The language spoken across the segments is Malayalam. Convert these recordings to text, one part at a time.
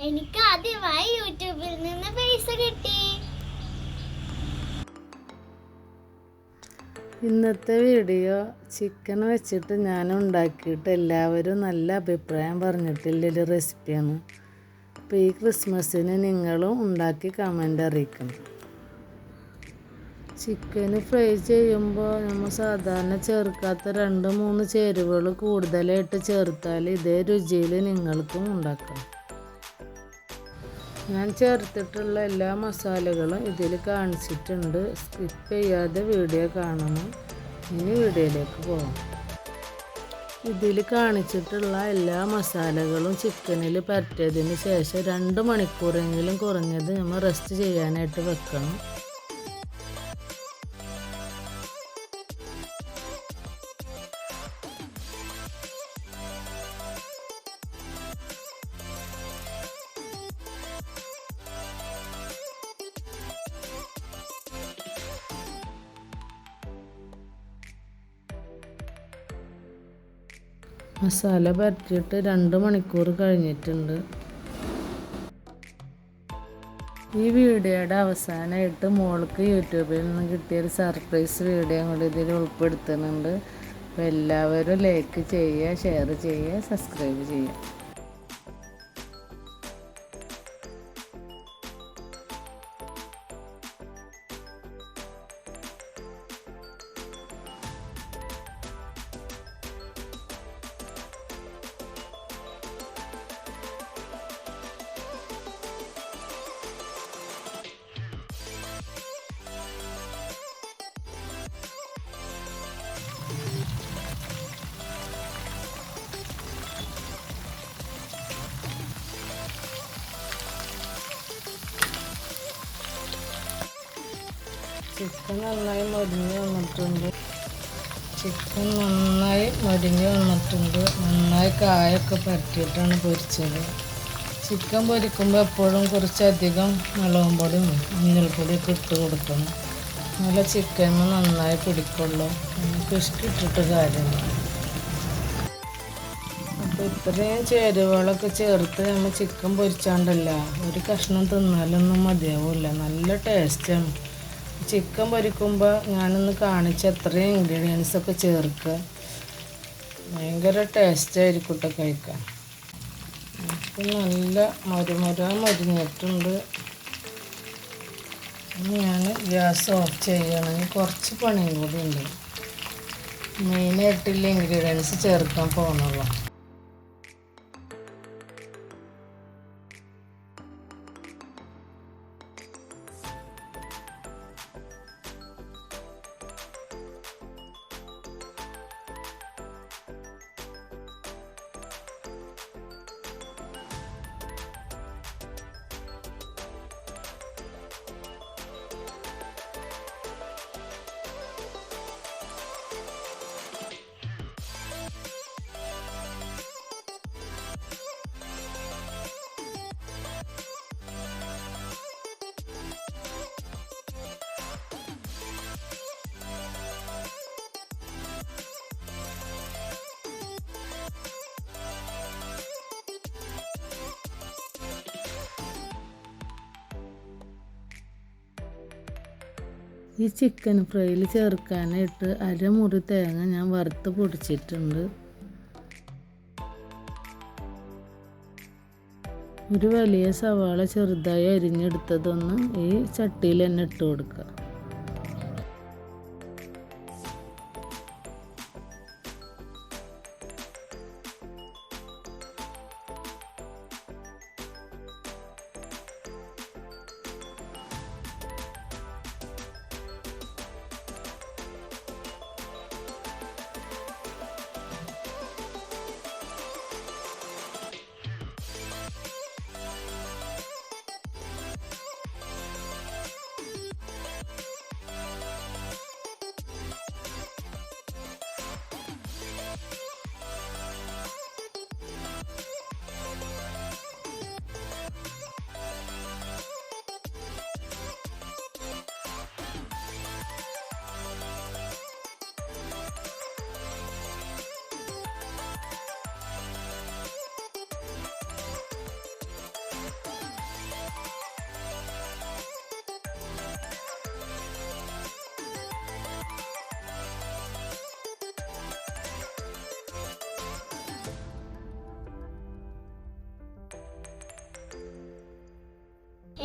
എനിക്ക് ആദ്യമായി യൂട്യൂബിൽ നിന്ന് പൈസ കിട്ടി. ഇന്നത്തെ വീഡിയോ ചിക്കൻ വെച്ചിട്ട് ഞാൻ ഉണ്ടാക്കിയിട്ട് എല്ലാവരും നല്ല അഭിപ്രായം പറഞ്ഞിട്ടുള്ളൊരു റെസിപ്പിയാണ്. അപ്പോൾ ഈ ക്രിസ്മസിന് നിങ്ങളും ഉണ്ടാക്കി കമൻ്റ് അറിയിക്കണം. ചിക്കന് ഫ്രൈ ചെയ്യുമ്പോൾ നമ്മൾ സാധാരണ ചേർക്കാത്ത 2-3 ചേരുവകൾ കൂടുതലായിട്ട് ചേർത്താൽ ഇതേ രുചിയിൽ നിങ്ങൾക്കും ഉണ്ടാക്കാം. ഞാൻ ചേർത്തിട്ടുള്ള എല്ലാ മസാലകളും ഇതിൽ കാണിച്ചിട്ടുണ്ട്. സ്കിപ്പ് ചെയ്യാതെ വീഡിയോ കാണണം. ഇനി വീഡിയോയിലേക്ക് പോകാം. ഇതിൽ കാണിച്ചിട്ടുള്ള എല്ലാ മസാലകളും ചിക്കനിൽ പരട്ടിയതിന് ശേഷം 2 മണിക്കൂറെങ്കിലും കുറഞ്ഞത് നമ്മൾ റെസ്റ്റ് ചെയ്യാനായിട്ട് വെക്കണം. മസാല പരത്തിയിട്ട് 2 മണിക്കൂർ കഴിഞ്ഞിട്ടുണ്ട്. ഈ വീഡിയോയുടെ അവസാനമായിട്ട് മോൾക്ക് യൂട്യൂബിൽ നിന്ന് കിട്ടിയൊരു സർപ്രൈസ് വീഡിയോ കൂടി ഇതിൽ ഉൾപ്പെടുത്തുന്നുണ്ട്. അപ്പോൾ എല്ലാവരും ലൈക്ക് ചെയ്യുക, ഷെയർ ചെയ്യുക, സബ്സ്ക്രൈബ് ചെയ്യുക. ചിക്കൻ നന്നായി മൊരിഞ്ഞ് വന്നിട്ടുണ്ട്. നന്നായി കായൊക്കെ പരത്തിയിട്ടാണ് പൊരിച്ചത്. ചിക്കൻ പൊരിക്കുമ്പോൾ എപ്പോഴും കുറച്ചധികം മുളകും പൊടിയും മഞ്ഞൾപ്പൊടിയൊക്കെ ഇട്ട് കൊടുക്കണം. നല്ല ചിക്കന് നന്നായി പിടിക്കുള്ളൂ. നമുക്ക് ഇട്ടിട്ട് കാര്യമില്ല. അപ്പോൾ ഇത്രയും ചേരുവകളൊക്കെ ചേർത്ത് നമ്മൾ ചിക്കൻ പൊരിച്ചാണ്ടല്ല ഒരു കഷ്ണം തിന്നാലൊന്നും മതിയാവില്ല. നല്ല ടേസ്റ്റാണ്. ചിക്കൻ പൊരിക്കുമ്പോൾ ഞാനൊന്ന് കാണിച്ച അത്രയും ഇൻഗ്രീഡിയൻസൊക്കെ ചേർക്കുക. ഭയങ്കര ടേസ്റ്റായിരിക്കും കേട്ടോ കഴിക്കാൻ. ഇപ്പം നല്ല മൊരിഞ്ഞിട്ടുണ്ട്. ഇനി ഞാൻ ഗ്യാസ് ഓഫ് ചെയ്യണമെങ്കിൽ കുറച്ച് പണിയും കൂടി ഉണ്ട്. മെയിനായിട്ടുള്ള ഇൻഗ്രീഡിയൻസ് ചേർക്കാൻ പോകുന്നുള്ളൂ. ഈ ചിക്കൻ ഫ്രൈയിൽ ചേർക്കാനായിട്ട് അരമുറി തേങ്ങ ഞാൻ വറുത്ത് പൊടിച്ചിട്ടുണ്ട്. ഒരു വലിയ സവാള ചെറുതായി അരിഞ്ഞെടുത്തതൊന്ന് ഈ ചട്ടിയിൽ തന്നെ ഇട്ട് കൊടുക്കുക.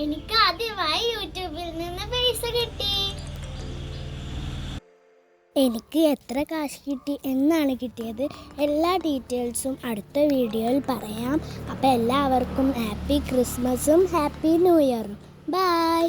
എനിക്ക് ആദ്യമായി യൂട്യൂബിൽ നിന്ന് പൈസ കിട്ടി. എനിക്ക് എത്ര കാശ് കിട്ടി എന്നാണ് കിട്ടിയത്, എല്ലാ ഡീറ്റെയിൽസും അടുത്ത വീഡിയോയിൽ പറയാം. അപ്പോൾ എല്ലാവർക്കും ഹാപ്പി ക്രിസ്മസും ഹാപ്പി ന്യൂ ഇയറും. ബൈ.